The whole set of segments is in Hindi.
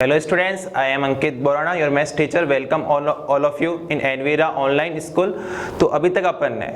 Hello students, I am Ankit Borana, your maths teacher. Welcome all of you in Envira online school. तो अभी तक अपन ने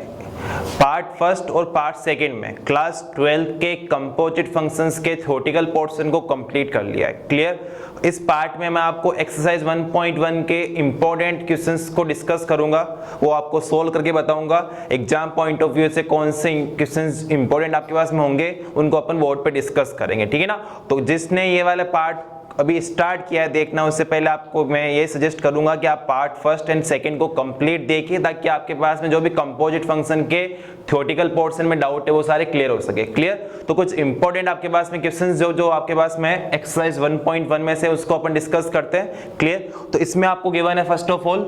पार्ट फर्स्ट और पार्ट सेकंड में क्लास 12 के कंपोजिट फंक्शंस के थ्योरेटिकल पोर्शन को कंप्लीट कर लिया है. क्लियर. इस पार्ट में मैं आपको एक्सरसाइज 1.1 के इंपॉर्टेंट क्वेश्चंस को डिस्कस करूंगा, वो आपको सोल्व करके बताऊंगा. एग्जाम पॉइंट ऑफ व्यू से कौन से क्वेश्चंस इंपॉर्टेंट आपके पास में होंगे उनको अपन बोर्ड पे डिस्कस करेंगे. ठीक है ना. तो जिसने ये वाला पार्ट अभी स्टार्ट किया है देखना, उससे पहले आपको मैं ये सजेस्ट करूंगा कि आप पार्ट फर्स्ट एंड सेकंड को कंप्लीट देखिए, ताकि आपके पास में जो भी कंपोजिट फंक्शन के थ्योरेटिकल पोर्शन में डाउट है वो सारे क्लियर हो सके. क्लियर. तो कुछ इंपॉर्टेंट आपके पास में क्वेश्चंस जो आपके पास में एक्सरसाइज 1.1 में से उसको अपन डिस्कस करते हैं. क्लियर. तो इसमें आपको गिवन है first of all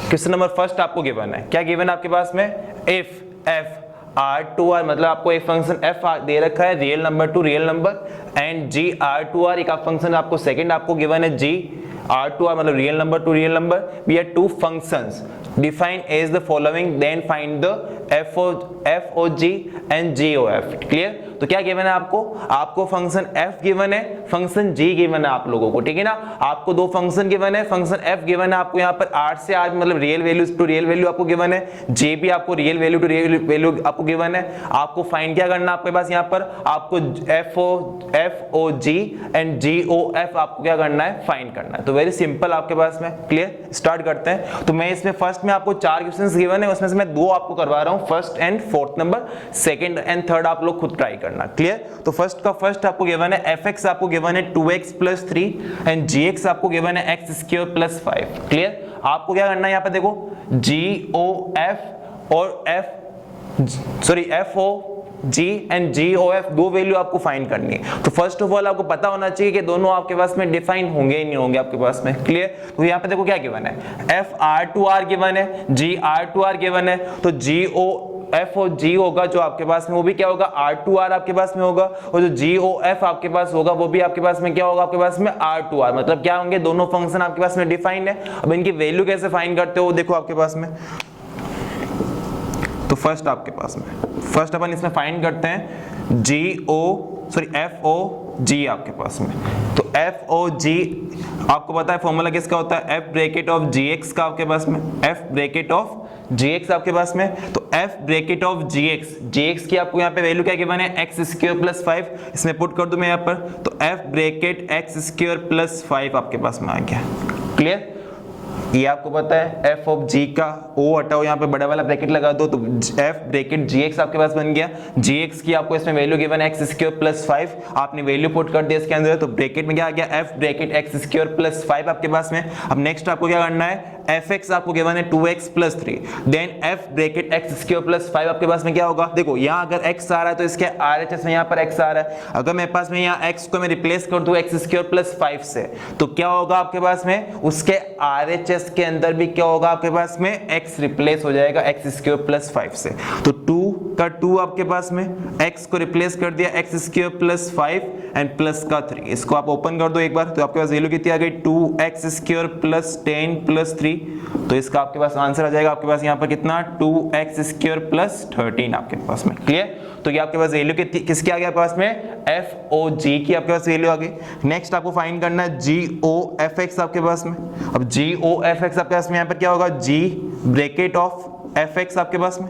question number first आपको गिवन है. क्या गिवन है आपके पास में? इफ एफ R2R, मतलब आपको एक फंक्शन f दे रखा है real number to real number, and g R2R एक फंक्शन आपको सेकंड आपको गिवन है g R2R मतलब real number to real number. We are two functions define as the following, then find the f o g and g o f. Clear. तो क्या गिवन है आपको फंक्शन f गिवन है, फंक्शन g गिवन है आप लोगों को. ठीक है ना. आपको दो फंक्शन गिवन है, फंक्शन f गिवन है आपको यहाँ पर r से r मतलब real values to real value आपको गिवन है, g भी आपको real value to real value आपको गिवन है. आपको फाइंड क्या करना है आपके पास यहाँ पर? आपको f o g and g o f आपको क्या करना है? फाइंड करना है. तो वेरी सिंपल आपके पास में. क्लियर. स्टार्ट करते हैं. तो मैं इसमें फर्स्ट में आपको 4 क्वेश्चंस गिवन है, उसमें से मैं 2 आपको करवा रहा हूँ, first and fourth number. Second and third आप लोग खुद ट्राई करना. क्लियर. तो फर्स्ट का फर्स्ट आपको गिवन है fx आपको गिवन है 2x + 3 एंड gx आपको गिवन है x² + 5. क्लियर. आपको क्या करना है यहाँ पे देखो, GOF और FO G एंड GOF दो वैल्यू आपको फाइंड करनी है. तो फर्स्ट ऑफ ऑल आपको पता होना चाहिए कि दोनों आपके पास में डिफाइन होंगे ही नहीं होंगे आपके पास में. क्लियर. तो यहाँ पे देखो क्या गिवन है, FR2R गिवन है, GR2R गिवन है. तो F और G होगा जो आपके पास में, वो भी क्या होगा? R2R आपके पास में होगा, और जो GOF आपके पास होगा वो भी आपके पास में क्या होगा? आपके पास में R2R. मतलब क्या होंगे? दोनों फंक्शन आपके पास में डिफाइंड है. अब इनकी वैल्यू कैसे फाइंड करते हो देखो आपके पास में. तो फर्स्ट आपके पास में फर्स्ट अपन इसमें फाइंड करते हैं FO G आपके पास में. तो FO G आपको पता है फॉर्मूला किसका होता है? F ब्रैकेट ऑफ GX का आपके पास में, F ब्रैकेट ऑफ GX आपके पास में. तो F ब्रैकेट ऑफ GX की आपको यहाँ पे वैल्यू क्या गिवन है? x² + 5. इसमें पुट कर दूं मैं यहाँ पर. तो F ब्रैकेट x² + 5 आपके पास में आ गया. क्लियर. ये आपको पता है f ऑफ g का o हटाओ, यहाँ पे बड़ा वाला ब्रैकेट लगा दो, तो f ब्रैकेट gx आपके पास बन गया. gx की आपको इसमें वैल्यू गिवन है x² + 5. आपने वैल्यू पुट कर दिया इसके अंदर, तो ब्रैकेट में क्या आ गया? f ब्रैकेट x² + 5 आपके पास में. अब नेक्स्ट आपको क्या करना है? fx आपको गिवन है 2x + 3, then f bracket x² + 5 आपके पास में क्या होगा? देखो यहाँ अगर x आ रहा है तो इसके RHS में यहाँ पर x आ रहा है. अगर मेरे पास में यहाँ x को मैं रिप्लेस कर दूं x² + 5 से, तो क्या होगा आपके पास में? उसके RHS के अंदर भी क्या होगा आपके पास में? x रिप्लेस हो जाएगा x² + 5 से. तो 2 का 2 आपके पास में, x को रिप्लेस कर दिया x² + 5 एंड प्लस का 3. इसको आप ओपन कर दो एक बार, तो आपके पास वैल्यू कितनी आ गई? 2x² + 10 + 3. तो इसका आपके पास आंसर आ जाएगा आपके पास यहाँ पर कितना? 2x² + 13 आपके पास में. क्लियर. तो ये आपके पास वैल्यू किसकी आ गया आपके पास में? FOG की आपके पास वैल्यू आ गई. नेक्स्ट आपको फाइंड करना है GOFX आपके पास में. अब GOFX आपके पास में यहाँ पर क्या होगा? G ब्रैकेट ऑफ FX आपके पास में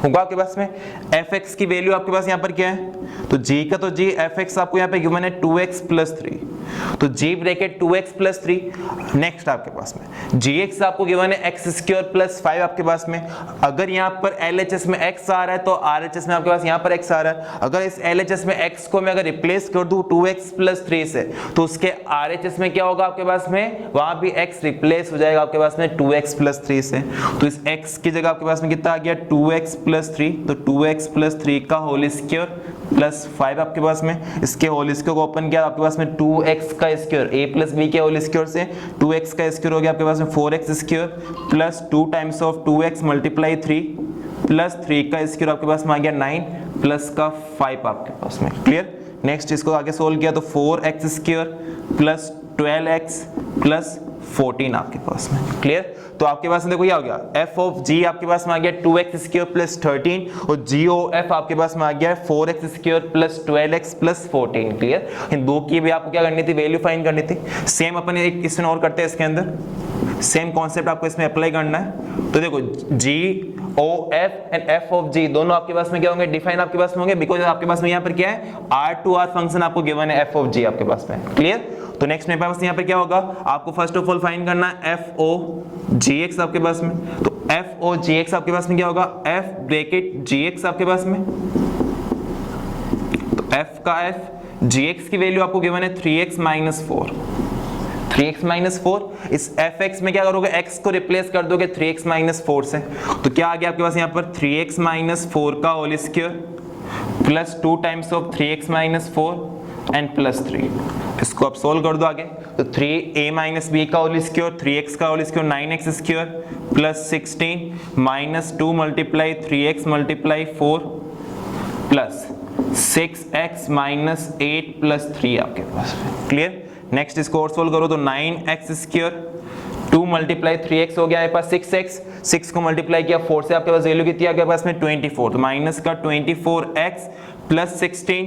होगा आपके पास में. fx की वैल्यू आपके पास यहाँ पर क्या है? तो g का तो g, fx आपको यहाँ पे गिवन है 2x + 3. तो g ब्रैकेट 2x + 3. नेक्स्ट आपके पास में gx आपको गिवन है x² + 5 आपके पास में. अगर यहाँ पर LHS में x आ रहा है तो RHS में आपके पास यहाँ पर x आ रहा है. अगर इस LHS में x को मैं अगर रिप्लेस कर दूं 2x + 3 से, तो उसके RHS में क्या होगा आपके पास में? वहां भी x रिप्लेस हो जाएगा आपके पास में 2x + 3 से. तो इस x की जगह आपके पास में कितना आ गया? 2x + 3. तो 2x + 3 का होल स्क्वायर + 5 आपके पास में. इसके होल स्क्वायर को ओपन किया आपके पास में 2x का स्क्वायर, a + b के होल स्क्वायर से 2x का स्क्वायर हो गया आपके पास में 4x² plus 2 times of 2x multiply 3 plus 3 का स्क्वायर आपके पास में आ गया 9 प्लस का 5 आपके पास में. क्लियर. नेक्स्ट इसको आगे सोल्व किया तो 4x² प्लस 12x प्लस 14 आपके पास में। क्लियर? तो आपके पास में देखो क्या हो गया, एफ ऑफ जी आपके पास में आ गया 2x स्क्वायर प्लस 13 और जी ओ एफ आपके पास में आ गया 4x square plus 12x plus 14। Clear? इन दो की भी आपको क्या करनी थी, वैल्यू फाइंड करनी थी। सेम अपन एक इसमें और करते हैं, इसके अंदर सेम कॉन्सेप्ट आपको इसमें अप्लाई करना है। तो देखो g O f and f of g दोनों आपके पास में क्या होंगे, डिफाइन आपके पास में होंगे, बिकॉज आपके पास में यहाँ पर क्या है, आर टू आर फंक्शन आपको गिवन है एफ ऑफ जी आपके पास में। क्लियर? तो नेक्स्ट मेरे पास यहाँ पे क्या होगा, आपको फर्स्ट ऑफ ऑल फाइंड करना है एफ ओ जी एक्स आपके पास में। तो एफ ओ जी एक्स आपके पास में क्या होगा, एफ ब्रैकेट जी एक्स आपके पास में। तो एफ का एफ जी एक्स की वैल्यू आपको गिवन है 3x माइनस 4। 3x माइनस 4, इस fx में क्या करोगे, x को रिप्लेस कर दोगे 3x माइनस 4 से। तो क्या आ गया आपके पास यहाँ पर 3x माइनस 4 का whole square plus 2 times of 3x minus 4 and plus 3। इसको आप सोल्व कर दो आगे। तो 3a माइनस b का होल स्क्वायर, 3x का whole square 9x square plus 16 minus 2 multiply 3x multiply 4 plus 6x minus 8 plus 3 आपके पास में। क्लियर? नेक्स्ट इसको और सोल्व करो तो 9x स्क्वायर 2 मल्टीप्लाई 3x हो गया आपके पास 6x, 6 को मल्टीप्लाई किया 4 से आपके पास वैल्यू कितनी आ गया आपके पास में 24। तो माइनस का 24x प्लस 16।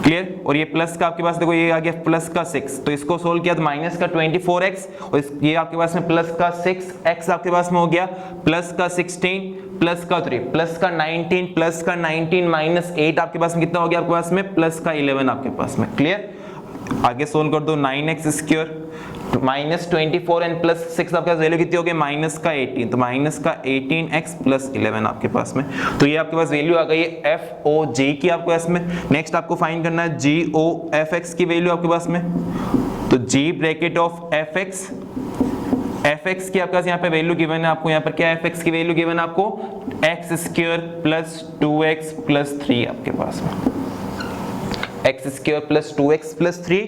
क्लियर? और ये प्लस का आपके पास देखो ये आ गया प्लस का 6, तो इसको सोल्व किया तो माइनस का 24x और ये आपके पास में प्लस का 6x आपके पास में हो गया प्लस का 16 प्लस का 3 प्लस का 19 प्लस का 19 माइनस 8 आपके पास में कितना हो गया आपके पास में प्लस का 11 आपके पास में। क्लियर? आगे सोल्व कर दो 9x square minus 24 and plus 6 आपके पास वैल्यू कितनी हो गई माइनस का 18, तो माइनस का 18x प्लस 11 आपके पास में। तो ये आपके पास वैल्यू आ गई है एफ ओ जी की आपके पास में। नेक्स्ट आपको फाइंड करना है जी ओ एफ एक्स की वैल्यू आपके पास में। तो g bracket of f x, f x की आपके पास यहाँ पे वैल्यू गिवन है आपको, यहाँ पर क्या एफ एक्स की वैल्यू गिवन है आपको x square plus 2x plus 3 आपके पास में। X square plus 2x plus 3,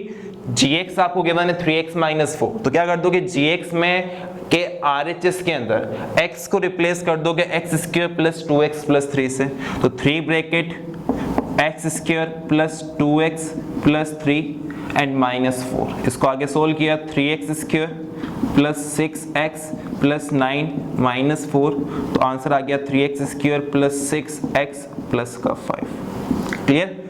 gx आपको गिवन है 3x माइनस 4। तो क्या कर दोगे gx में के RHS के अंदर x को रिप्लेस कर दोगे x square plus 2x plus 3 से। तो 3 bracket x square plus 2x plus 3 and minus 4। इसको आगे सोल्व किया 3x square plus 6x plus 9 minus 4। तो आंसर आ गया 3x square plus 6x plus का 5। क्लियर?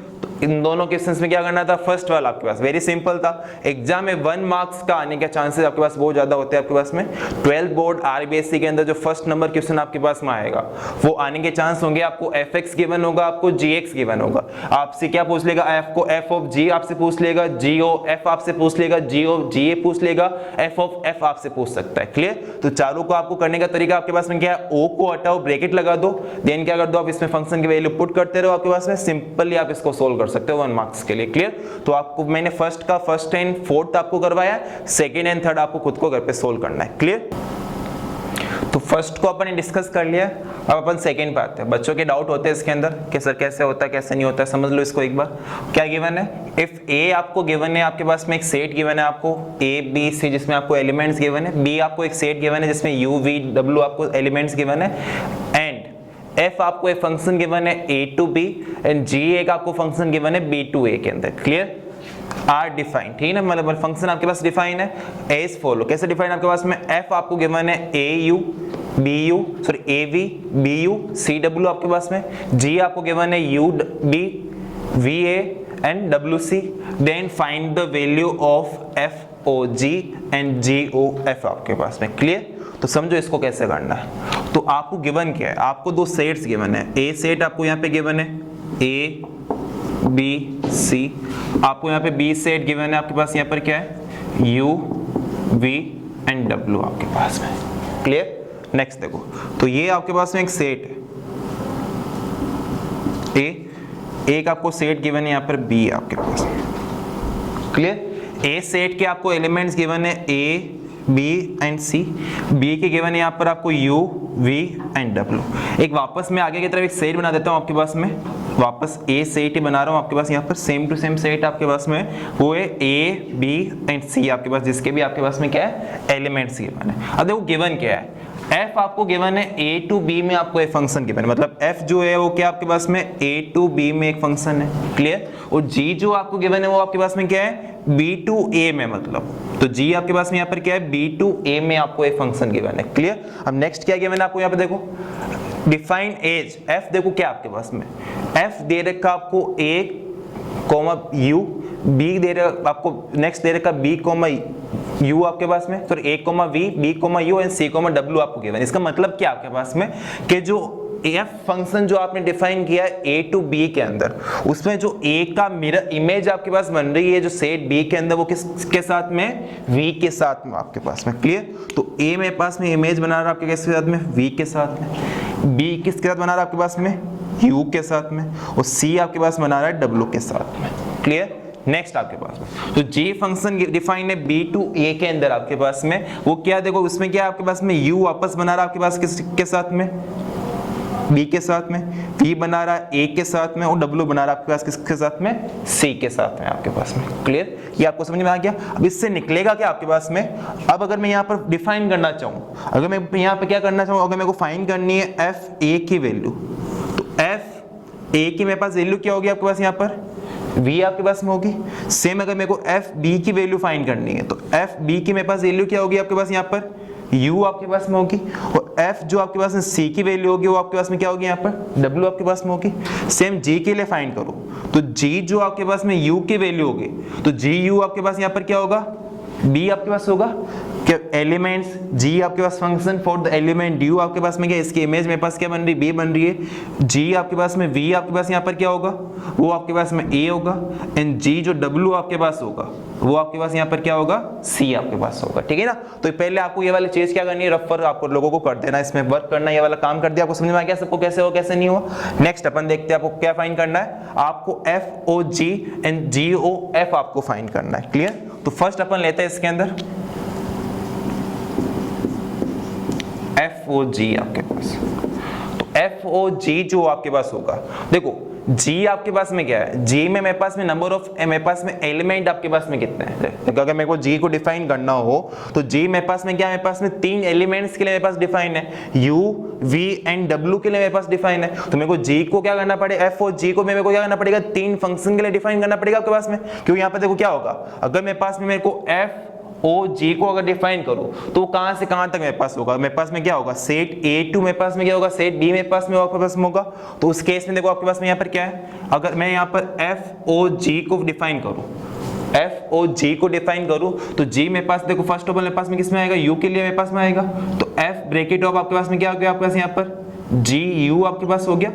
इन दोनों क्वेश्चंस में क्या करना था, फर्स्ट वाला आपके पास वेरी सिंपल था। एग्जाम में 1 मार्क्स का आने के चांसेस आपके पास बहुत ज्यादा होते हैं आपके पास में। 12 बोर्ड आरबीएससी के अंदर जो फर्स्ट नंबर क्वेश्चन आपके पास में आएगा वो आने के चांस होंगे, आपको fx गिवन होगा, आपको gx गिवन होगा। आपसे क्या पूछ लेगा, f को f ऑफ g आपसे पूछ लेगा, g o f आपसे पूछ लेगा, g o ga पूछ लेगा, f ऑफ f आपसे पूछ सकता है। क्लियर? तो चारों को आपको करने का तरीका आपके पास में क्या है, o को हटाओ, ब्रैकेट लगा दो, देन क्या कर दो आप इसमें फंक्शन की वैल्यू पुट करते रहो आपके पास में, सिंपली आप इसको सोल्व कर सकते हो 1 मार्क्स के लिए। क्लियर? तो आपको मैंने फर्स्ट एंड फोर्थ आपको करवाया, सेकंड एंड थर्ड आपको खुद को घर पे सोल्व करना है। क्लियर? तो फर्स्ट को अपन ने डिस्कस कर लिया, अब अपन सेकंड पे आते हैं। बच्चों के डाउट होते हैं इसके अंदर कि सर कैसे होता है कैसे नहीं होता है, समझ लो इसको एक बार। क्या गिवन है, इफ ए आपको गिवन है, आपके पास में एक सेट गिवन है आपको ए बी सी जिसमें आपको एलिमेंट्स गिवन है, बी आपको एक सेट गिवन है जिसमें यू वी डब्ल्यू आपको एलिमेंट्स गिवन है, एंड f आपको एक फंक्शन गिवन है a to b and g एक आपको फंक्शन गिवन है b टू a के अंदर। क्लियर? आर डिफाइन, ठीक है ना, मतलब फंक्शन आपके पास डिफाइन है एज फॉलो। कैसे डिफाइन आपके पास में, f आपको गिवन है au bu sorry av bu cw आपके पास में, g आपको गिवन है ub va and wc, then find the value of fog and gof आपके पास में। क्लियर? तो समझो इसको कैसे करना है। तो आपको गिवन क्या है, आपको दो सेट्स गिवन है, ए सेट आपको यहाँ पे गिवन है ए बी सी, आपको यहाँ पे बी सेट गिवन है आपके पास यहाँ पर क्या है यू वी एंड डब्ल्यू आपके पास में। क्लियर? नेक्स्ट देखो, तो ये आपके पास में एक सेट है ए, एक आपको सेट गिवन है यहाँ पर बी आपके पास। क्लियर? ए सेट के आपको एलिमेंट्स गिवन है A B and C, B के गिवन है यहाँ पर आपको यू वी एंड डब्ल्यू। एक वापस मैं आगे की तरफ एक सेट बना देता हूँ आपके पास में, वापस ए सेट ही बना रहा हूँ आपके पास यहाँ पर, सेम टू सेम सेट आपके पास में वो है ए बी एंड सी आपके पास, जिसके भी आपके पास में क्या है एलिमेंट्स गिवन है। अब देखो गिवन क्या है, f आपको गिवन है a टू b में, आपको एक फंक्शन गिवन है, मतलब f जो है वो क्या आपके पास में a टू b में एक फंक्शन है, क्लियर। और g जो आपको गिवन है वो आपके पास में क्या है b टू a में, मतलब तो g आपके पास में यहाँ पर क्या है b टू a में आपको एक फंक्शन गिवन है, क्लियर। अब नेक्स्ट क्या गिवन है आपको यहाँ पे देखो, डिफाइन एज f, देखो क्या आपके पास में f दे रखा आपको a u, b दे रखा आपको, नेक्स्ट दे रखा b u आपके पास में, sorry a v, b u and c w आपको गिवन। इसका मतलब क्या आपके पास में कि जो f फंक्शन जो आपने डिफाइन किया है a टू b के अंदर, उसमें जो a का मिरर इमेज आपके पास बन रही है जो सेट b के अंदर, वो किसके साथ में, v के साथ में आपके पास में, क्लियर। तो a मेरे पास में इमेज बना रहा है आपके किसके साथ में, v के साथ में, b किसके साथ बना रहा है आपके पास में, u के साथ में, और c आपके पास बना रहा है w के साथ में, क्लियर। नेक्स्ट आपके पास में तो g फंक्शन डिफाइन है b टू a के अंदर आपके पास में, वो क्या देखो उसमें क्या आपके पास में u वापस बना रहा है आपके पास किसके साथ में, b के साथ में, v बना रहा है a के साथ में, और w बना रहा है आपके पास किसके साथ में, c के साथ में आपके पास में, क्लियर। ये आपको समझ में आ गया। अब इससे निकलेगा क्या आपके पास में, अब अगर मैं यहाँ पर डिफाइन करना चाहूँ, अगर मैं यहाँ पे क्या करना चाहूँ, अगर मेरे को फाइंड करनी है f a की वैल्यू, तो f a की मेरे पास वैल्यू क्या होगी आपके पास यहाँ पर, v आपके पास में होगी। सेम अगर मेरे को f b की वैल्यू फाइंड करनी है, तो f b की मेरे पास वैल्यू क्या होगी आपके पास यहाँ पर, u आपके पास में होगी, और f जो आपके पास में c की वैल्यू होगी वो आपके पास में क्या होगी यहाँ पर, w आपके पास में होगी। सेम g के लिए फाइंड करो, तो g जो आपके पास में u की वैल्यू होगी, तो gu आपके पास यहाँ पर क्या होगा, b आपके पास होगा क्या, एलिमेंट्स g आपके पास function for the element u आपके पास में क्या, इसकी इमेज मेरे पास क्या बन रही है, b बन रही है। g आपके पास में v आपके पास यहाँ पर क्या होगा, वो आपके पास में a होगा, एंड g जो w आपके पास होगा वो आपके पास यहाँ पर क्या होगा, c आपके पास होगा, ठीक है ना। तो पहले आपको ये वाली चीज क्या करनी है, रफ पर आपको लोगों को कर देना, इसमें वर्क करना, ये वाला काम कर दिया, आपको समझ में आ गया सबको कैसे हो कैसे नहीं हुआ। नेक्स्ट अपन देखते हैं आपको क्या फाइंड करना है, आपको f o g and g o f आपको फाइंड करना है, क्लियर। तो फर्स्ट अपन लेते हैं इसके अंदर एफ ओ जी आपके पास, तो एफ ओ जी जो आपके पास होगा, देखो जी आपके पास में क्या है, जी में मेरे पास में नंबर ऑफ, मेरे पास में एलिमेंट आपके पास में कितने हैं, देखो अगर मेरे को जी को डिफाइन करना हो तो जी मेरे पास में क्या है, मेरे पास में 3 एलिमेंट्स के लिए मेरे पास डिफाइन है, u v एंड w के लिए मेरे पास डिफाइन है। तो मेरे को जी को क्या करना पड़ेगा, एफ ओ जी को मेरे को क्या करना पड़ेगा, 3 फंक्शन के लिए डिफाइन करना पड़ेगा आपके पास में, क्योंकि यहाँ पे देखो क्या होगा, अगर मेरे पास में मेरे को एफ ओ जी को अगर डिफाइन करूं तो कहां से कहां तक मेरे पास होगा, मेरे पास में क्या होगा, सेट ए टू मेरे पास में क्या होगा, सेट बी मेरे पास में आपके पास में होगा। तो उस केस में देखो आपके पास में यहाँ पर क्या है, अगर मैं यहाँ पर एफ ओ जी को डिफाइन करूं, एफ ओ जी को डिफाइन करूं तो जी मेरे पास देखो फर्स्ट ऑफ ऑल मेरे पास में किसमें आएगा, यू के लिए मेरे पास में आएगा, तो एफ ब्रैकेट ऑफ आपके पास में क्या हो गया, आपके पास यहाँ पर जी यू आपके पास हो गया।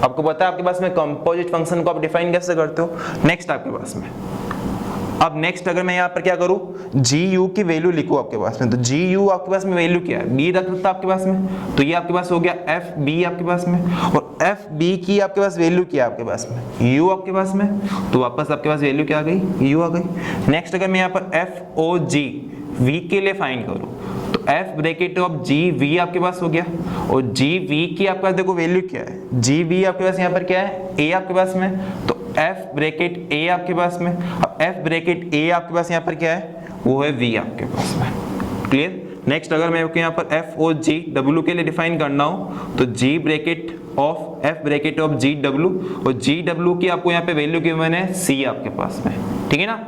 आपको पता है आपके पास में कंपोजिट फंक्शन को आप डिफाइन कैसे करते हो। नेक्स्ट आपके पास में, अब नेक्स्ट अगर मैं यहाँ पर क्या करूँ, जी यू की वैल्यू लिखूँ आपके पास में, तो जी यू आपके पास में वैल्यू क्या है, बी रख सकता आपके पास में, तो ये आपके पास हो गया एफ बी आपके पास में, और एफ बी की आपके पास वैल्यू क्या है आपके पास में, यू आपके पास में, तो वापस आपके पास वैल्यू क्या आ गई, यू आ गई। नेक्स्ट अगर मैं यहाँ पर एफ ओ जी वी के लिए फाइंड करूँ तो F bracket of G V आपके पास हो गया, और जी वी की आपके पास देखो वैल्यू क्या है, जी वी आपके पास यहाँ पर क्या है, ए आपके पास में, तो एफ ब्रैकेट ए आपके पास में, अब एफ ब्रैकेट ए आपके पास यहाँ पर क्या है, वो है वी आपके पास में, क्लियर। नेक्स्ट अगर मैं यहाँ पर एफ ओ जी डब्ल्यू के लिए डिफाइन करना हो तो g bracket of f bracket of g डब्ल्यू, और जी डब्ल्यू की आपको यहाँ पे वैल्यू गिवन है सी आपके पास में, ठीक है ना।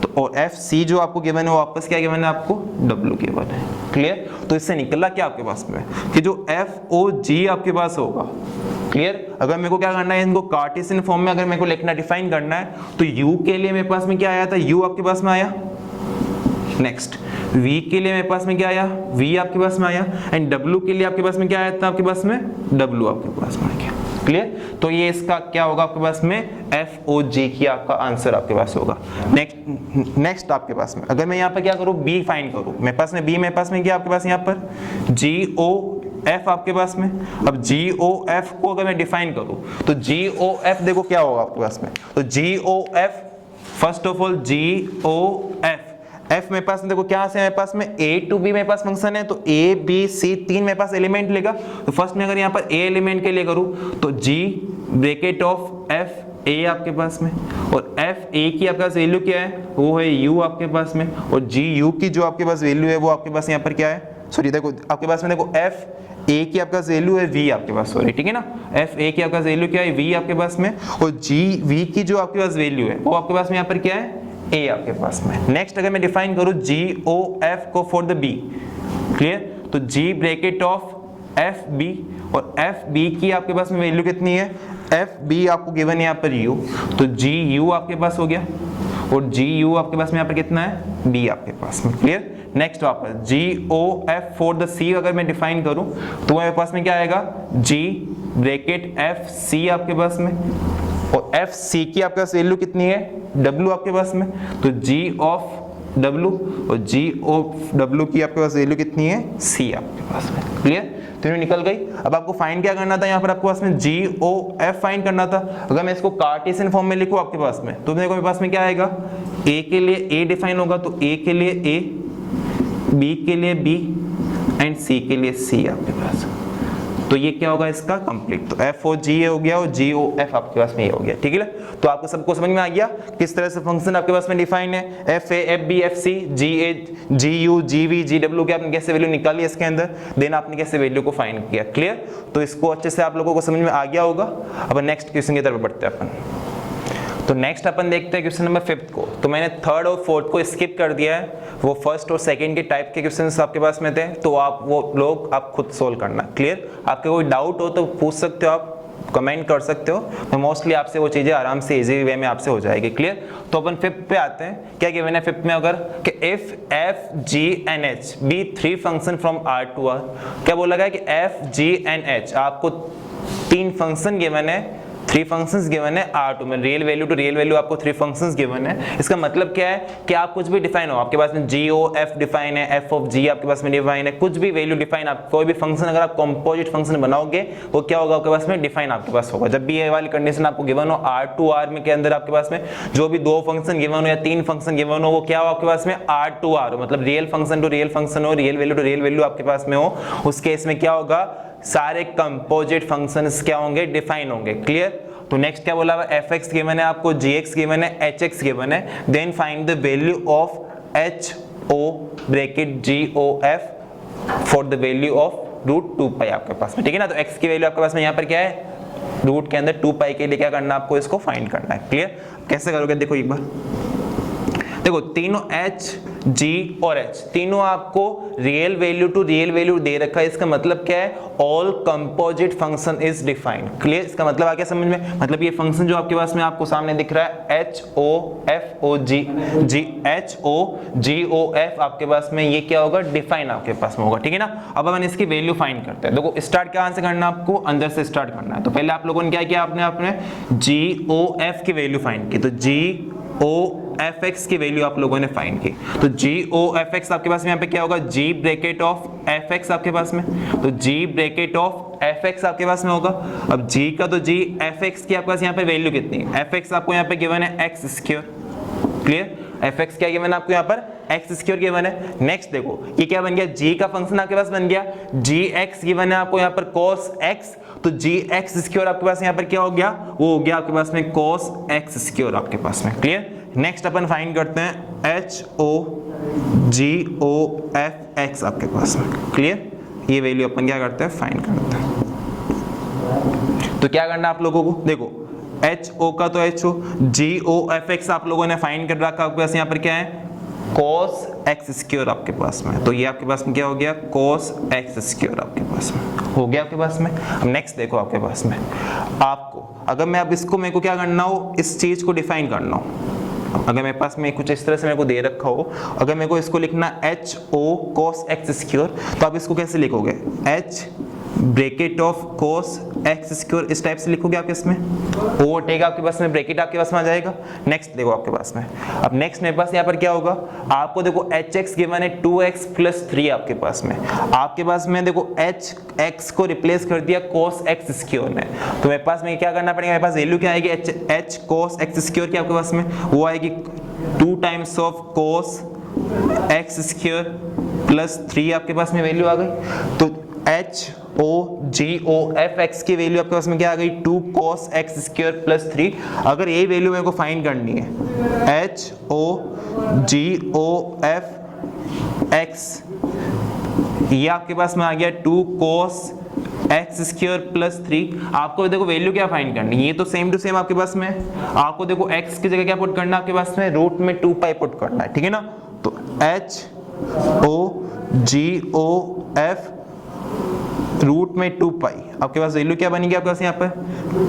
तो और एफ सी जो आपको गिवन है वो वापस क्या गिवन है, आपको डब्ल्यू गिवन है, क्लियर। तो इससे निकला क्या आपके पास में कि जो एफ ओ जी आपके पास होगा, क्लियर। अगर मेरे को क्या करना है, इनको कार्टेशियन फॉर्म में अगर मेरे को लिखना डिफाइन करना है तो u के लिए मेरे पास में क्या आया था, u आपके पास में आया। नेक्स्ट v के लिए मेरे पास में क्या आया, v आपके पास में आया, एंड w के लिए आपके पास में क्या आया था, आपके पास में w आपके पास में आ गया, क्लियर। तो ये इसका क्या होगा आपके पास में, एफ ओ जी की आपका आंसर आपके पास होगा। नेक्स्ट आपके पास में अगर मैं यहाँ पर क्या करूँ, b फाइंड करूँ, मेरे पास में b मेरे पास में क्या आपके पास यहाँ पर जी ओ एफ आपके पास में। अब जी ओ एफ को अगर मैं डिफाइन करूं तो जी ओ एफ देखो क्या होगा आपके पास में, तो g O f first of all g O f, f मेरे पास में देखो क्या से मेरे पास में ए टू बी मेरे पास फंक्शन है, तो ए बी सी 3 मेरे पास एलिमेंट लेगा। तो फर्स्ट में अगर यहाँ पर ए एलिमेंट के लिए करूँ तो g bracket of F A आपके पास में, और एफ ए की आपके पास वैल्यू क्या है, वो है यू आपके पास में, और जी यू की जो आपके पास वैल्यू है वो आपके पास यहाँ पर क्या है, सॉरी देखो आपके पास में देखो एफ ए की आपका वैल्यू है वी आपके पास, सॉरी ठीक है ना, एफ ए की आपका वैल्यू क्या है वी आपके पास में, और जी वी की जो आपके पास वैल्यू है वो आपके पास में यहाँ पर क्या है ए आपके पास में। नेक्स्ट अगर मैं डिफाइन करूँ जी ओ एफ को फॉर द बी, क्लियर, तो g bracket of F B, और एफ बी की आपके पास में वैल्यू कितनी है, एफ बी आपको गिवन है यहाँ पर यू, तो जी यू आपके पास हो गया, और जी यू आपके पास में यहाँ पर कितना है बी आपके पास में, क्लियर। नेक्स्ट वापस जी ओ एफ फॉर द सी अगर मैं डिफाइन करूं तो मेरे पास में क्या आएगा जी ब्रैकेट एफ सी आपके पास में, और एफ सी की आपके पास वैल्यू कितनी है डब्ल्यू आपके पास में, तो जी ऑफ डब्ल्यू, और जी ऑफ डब्ल्यू की आपके पास वैल्यू कितनी है सी आपके पास में, क्लियर, तीनों निकल गई। अब आपको फाइंड क्या करना था, यहाँ पर आपके पास में जी ओ एफ फाइंड करना था। अगर मैं इसको कार्टेशियन फॉर्म में लिखूं आपके पास में तो मेरे पास में क्या आएगा, ए के लिए ए डिफाइन होगा तो ए के लिए ए, बी के लिए बी एंड सी के लिए सी आपके पास, तो ये क्या होगा इसका कंप्लीट, तो एफ ओ जी ए हो गया और जी ओ एफ आपके पास में ये हो गया, ठीक है। तो आपको सबको समझ में आ गया किस तरह से फंक्शन आपके पास में डिफाइन है, F A F B F C G A G U G V G W के आपने कैसे वैल्यू निकाली इसके अंदर, देन आपने कैसे वैल्यू को फाइंड किया, क्लियर। तो इसको अच्छे से आप लोगों को समझ में आ गया होगा। अब नेक्स्ट क्वेश्चन की तरफ बढ़ते हैं अपन। तो नेक्स्ट अपन देखते हैं क्वेश्चन नंबर 5 को। तो मैंने थर्ड और फोर्थ को स्किप कर दिया है, वो फर्स्ट और सेकंड के टाइप के क्वेश्चंस आपके पास में थे, तो आप वो लोग आप खुद सोल्व करना, क्लियर। आपके कोई डाउट हो तो पूछ सकते हो, आप कमेंट कर सकते हो, तो मोस्टली आपसे वो चीजें आराम से इजी वे में आपसे हो जाएगी, क्लियर। तो अपन 5 पे आते हैं। क्या गिवन है 5 में, अगर कि if F G and H be 3 function from R to R, क्या बोला गया कि एफ जी एंड एच आपको 3 फंक्शन गिवन है, 3 फंक्शंस गिवन है R2 में, real value to real value आपको 3 फंक्शंस गिवन है। इसका मतलब क्या है कि आप कुछ भी डिफाइन हो, आपके पास में जी ओ एफ डिफाइन है, एफ ऑफ जी आपके पास में डिफाइन है, कुछ भी वैल्यू डिफाइन, आप कोई भी फंक्शन अगर आप कंपोजिट फंक्शन बनाओगे वो क्या होगा आपके पास में डिफाइन आपके पास होगा। जब भी ये वाली कंडीशन आपको गिवन हो R2R में के अंदर आपके पास में जो भी 2 फंक्शन गिवन हो या 3 फंक्शन गिवन हो, वो क्या हो आपके पास में R2R हो, मतलब real function to real function हो, real value to real value आपके पास में हो, उस केस में क्या होगा सारे कंपोजिट फंक्शंस क्या होंगे डिफाइन होंगे, क्लियर। तो नेक्स्ट क्या बोला हुआ, एफ एक्स गिवन है आपको, जी एक्स गिवन है, एच एक्स गिवन है, then find the value of H O bracket G O F for the value of root 2 pi आपके पास में, ठीक है ना। तो एक्स की वैल्यू आपके पास में यहाँ पर क्या है, रूट के अंदर 2 पाई के लिए क्या करना है आपको इसको फाइंड करना है, क्लियर। कैसे करोगे देखो एक बार, देखो तीनों h g और h तीनों आपको real value to real value दे रखा है। इसका मतलब क्या है, all composite function is defined, clear. इसका मतलब आ गया समझ में, मतलब ये फंक्शन जो आपके पास में आपको सामने दिख रहा है h o f o g g h o g o f आपके पास में ये क्या होगा डिफाइन आपके पास में होगा, ठीक है ना। अब अपन इसकी वैल्यू फाइंड करते हैं। देखो स्टार्ट कहां से करना है आपको, अंदर से स्टार्ट करना है। तो पहले आप लोगों ने क्या किया, आपने g o f की वैल्यू फाइंड की, तो g o एफ एक्स की वैल्यू आप लोगों ने फाइंड की। तो जी ओ एफ एक्स आपके पास में यहाँ पे क्या होगा, जी ब्रैकेट ऑफ एफ एक्स आपके पास में, तो g bracket of f x आपके पास में होगा। अब जी का तो जी एफ एक्स की आपके पास यहाँ पे वैल्यू कितनी है, एफ एक्स आपको यहाँ पे गिवन है x square, clear. F x क्या गिवन है आपको यहाँ पर, एक्स स्क्वायर गिवन है। नेक्स्ट देखो ये क्या बन गया, जी का फंक्शन आपके पास बन गया, जी एक्स गिवन है आपको यहाँ पर cos x, तो जी एक्स स्क्वायर आपके पास यहाँ पर क्या हो गया, वो हो गया आपके पास में cos x स्क्वायर आपके पास में, क्लियर। नेक्स्ट अपन फाइंड करते हैं एच ओ जी ओ एफ एक्स आपके पास में, क्लियर। ये वैल्यू अपन क्या करते हैं फाइंड करते हैं। तो क्या करना आप लोगों को, देखो एच ओ का तो एच ओ, जी ओ एफ एक्स आप लोगों ने फाइंड कर रखा, आपके पास यहाँ पर क्या है cos x स्क्वायर आपके पास में, तो ये आपके पास में क्या हो गया cos x स्क्वायर आपके पास में हो गया आपके पास में। अब नेक्स्ट देखो आपके पास में, आपको अगर मैं अब इसको मेरे को क्या करना हो, इस चीज को डिफाइन करना हो, अगर मेरे पास में कुछ इस तरह से मेरे को दे रखा हो, अगर मेरे को इसको लिखना H O cos x square, तो आप इसको कैसे लिखोगे, H bracket of cos x square, इस टाइप से लिखोगे आप इसमें, ओवरटेक आपके पास में ब्रैकेट आपके पास में आ जाएगा। नेक्स्ट देखो आपके पास में, अब नेक्स्ट मेरे पास यहाँ पर क्या होगा, आपको देखो एच एक्स गिवन है 2x + 3 आपके पास में, आपके पास में देखो एच एक्स को रिप्लेस कर दिया cos x स्क्वायर ने, तो मेरे पास में क्या करना पड़ेगा, मेरे पास वैल्यू क्या आएगी एच cos x स्क्वायर की आपके पास में, वो आएगी 2 times of cos x square plus 3 आपके पास में वैल्यू आ गई। तो एच ओ जी ओ एफ एक्स की वैल्यू आपके पास में क्या आ गई, 2 cos x स्क्वायर प्लस 3। अगर ये वैल्यू मेरे को फाइंड करनी है, एच ओ जी ओ एफ एक्स ये आपके पास में आ गया 2 cos x स्क्वायर प्लस 3। आपको देखो वैल्यू क्या फाइंड करनी है, ये तो सेम टू सेम आपके पास में, आपको देखो x की जगह क्या पुट करना है आपके पास में, रूट में 2 पाई पुट करना है, ठीक है ना। तो h o g o f root में 2 पाई, आपके पास वैल्यू क्या बनेगी आपके पास यहाँ पर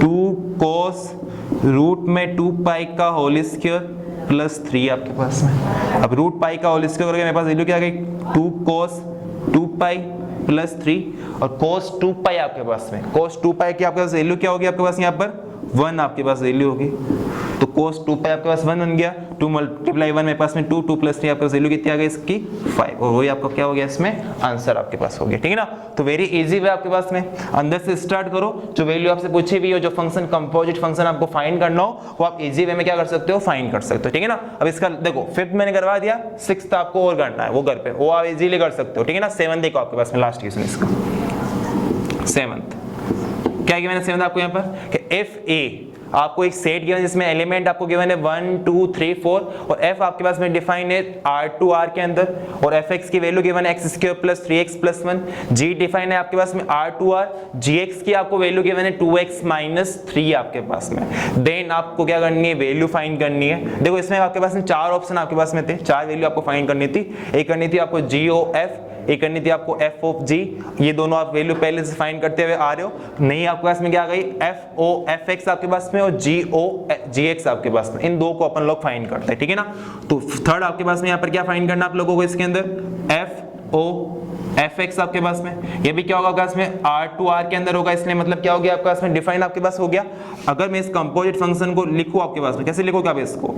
2 cos रूट में 2 पाई का होल स्क्वायर प्लस 3 आपके पास में। अब रूट पाई का होल स्क्वायर करके मेरे पास वैल्यू क्या आ गई 2 cos 2 पाई प्लस 3 और cos 2 पाई आपके पास में, cos 2 पाई की आपके पास वैल्यू क्या होगी आपके पास यहाँ पर 1 आपके पास वैल्यू होगी। तो cos 2 पाई आपके पास 1 बन गया, 2 मल्टीप्लाई 1 मेरे पास में 2, 2 प्लस 3 आपके पास वैल्यू कितनी आ गई इसकी 5, और वही आपका क्या हो गया इसमें आंसर आपके पास हो गया, ठीक है ना। तो वेरी इजी वे आपके पास में, अंदर से स्टार्ट करो, जो वैल्यू आपसे पूछी हुई हो, जो फंक्शन कंपोजिट फंक्शन आपको फाइंड करना हो वो आप इजी वे में क्या कर सकते हो फाइंड कर सकते हो, ठीक है ना। अब इसका देखो 5th मैंने करवा दिया, 6th आपको और करना है वो घर पे, वो आप इजीली कर सकते हो, ठीक है ना। 7th देखो आपके पास में लास्ट क्वेश्चन इसका 7th क्या किया मैंने 7th आपको यहाँ पर कि इफ ए आपको एक सेट गिवन जिसमें एलिमेंट आपको गिवन है 1 2 3 4 और f आपके पास में डिफाइन है R2R के अंदर और fx की वैल्यू गिवन है x² plus 3x plus 1, g define है आपके पास में R2R, gx की आपको वैल्यू गिवन है 2x माइनस 3 आपके पास में। देन आपको क्या करनी है वैल्यू फाइंड करनी है। देखो इसमें आपके पास में 4 ऑप्शन आपके पास में थे, 4 वैल्यू आपको फाइंड करनी थी। एक करनी थी आपको GOF, एक करनी थी आपको f ऑफ g, ये दोनों आप वैल्यू पहले से फाइंड करते हुए आ रहे हो। नहीं आपके पास में क्या आ गई f o f x आपके पास में और g o g x आपके पास में, इन दो को अपन लोग फाइंड करते हैं, ठीक है ना। तो थर्ड आपके पास में यहाँ पर क्या फाइंड करना आप लोगों को इसके अंदर f o f x आपके पास में, ये भी क्या होगा आपके पास में R2R के अंदर होगा, इसलिए मतलब क्या हो गया आपके पास में डिफाइन आपके पास हो गया। अगर मैं इस कंपोजिट फंक्शन को लिखूं आपके पास में, कैसे लिखोगे आप इसको,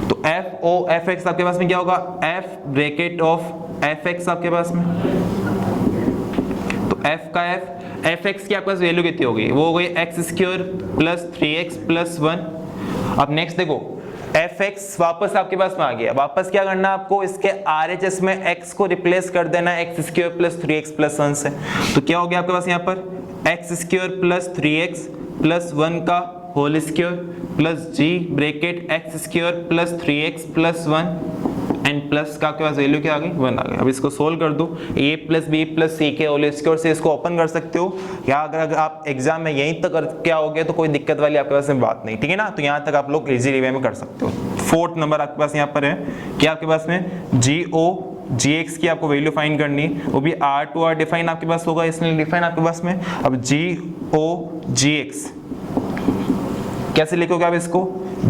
तो f o f x आपके पास में क्या होगा f ब्रैकेट ऑफ fx आपके पास में, तो f का fx की आपके पास वैल्यू कितनी होगी, वो हो गई x² प्लस 3x प्लस 1। अब नेक्स्ट देखो fx वापस आपके पास में आ गया, वापस क्या करना है आपको इसके RHS में x को रिप्लेस कर देना है x² प्लस 3x प्लस 1 से। तो क्या हो गया आपके पास यहाँ पर x² प्लस 3x प्लस 1 का whole square plus g bracket x² plus 3x plus 1 and plus का आपके पास वैल्यू क्या आ गई 1 आ गई। अब इसको सोल्व कर दो, a प्लस बी प्लस सी के होल स्क्वायर से इसको ओपन कर सकते हो, या अगर आप एग्जाम में यहीं तक क्या हो गया तो कोई दिक्कत वाली आपके पास में बात नहीं, ठीक है ना। तो यहाँ तक आप लोग इजी वे में कर सकते हो। 4th नंबर आपके पास यहाँ पर है कि आपके पास में GO gx की आपको वैल्यू फाइंड करनी है, वो भी R2R डिफाइन आपके पास होगा, इसलिए डिफाइन आपके पास में। अब GO gx कैसे लिखोगे आप इसको,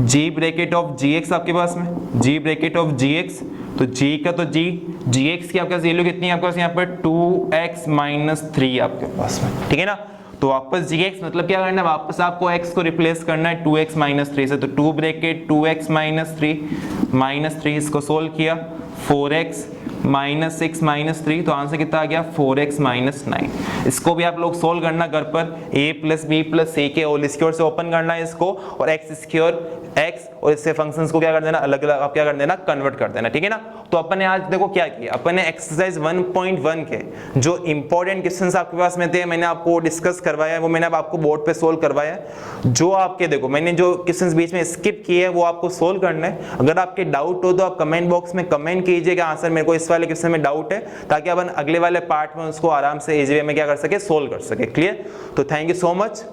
g ब्रैकेट ऑफ gx आपके पास में, g ब्रैकेट ऑफ gx, तो g का तो g, gx की आपके पास वैल्यू कितनी है आपके पास यहाँ पर 2x माइनस 3 आपके पास में, ठीक है ना। तो वापस gx मतलब क्या करना है, वापस आपको x को रिप्लेस करना है 2x माइनस 3 से, तो 2 ब्रैकेट 2x माइनस 3 इसको सोल्व किया 4x माइनस 6 माइनस 3, तो आंसर कितना आ गया 4x माइनस 9। इसको भी आप लोग सोल्व करना घर पर, a प्लस बी प्लस सी के होल स्क्वायर से ओपन करना है इसको, और x स्क्वायर x और इससे फंक्शंस को क्या कर देना अलग अलग आप क्या कर देना कन्वर्ट कर देना, ठीक है ना। तो अपन ने आज देखो क्या किया, अपन ने एक्सरसाइज 1.1 के जो इंपॉर्टेंट क्वेश्चंस आपके पास में थे मैंने आपको डिस्कस करवाया है, वो मैंने आपको बोर्ड पे सोल्व करवाया है। जो आपके देखो मैंने जो क्वेश्चंस बीच में स्किप किए हैं वो आपको सोल्व करना है। अगर आपके डाउट हो तो आप कमेंट बॉक्स में कमेंट कीजिएगा हाँ सर मेरे को इस वाले क्वेश्चन में डाउट है, ताकि अपन अगले वाले पार्ट में उसको आराम से इजी वे में क्या कर सके सोल्व कर सके। क्लियर। तो थैंक यू सो मच।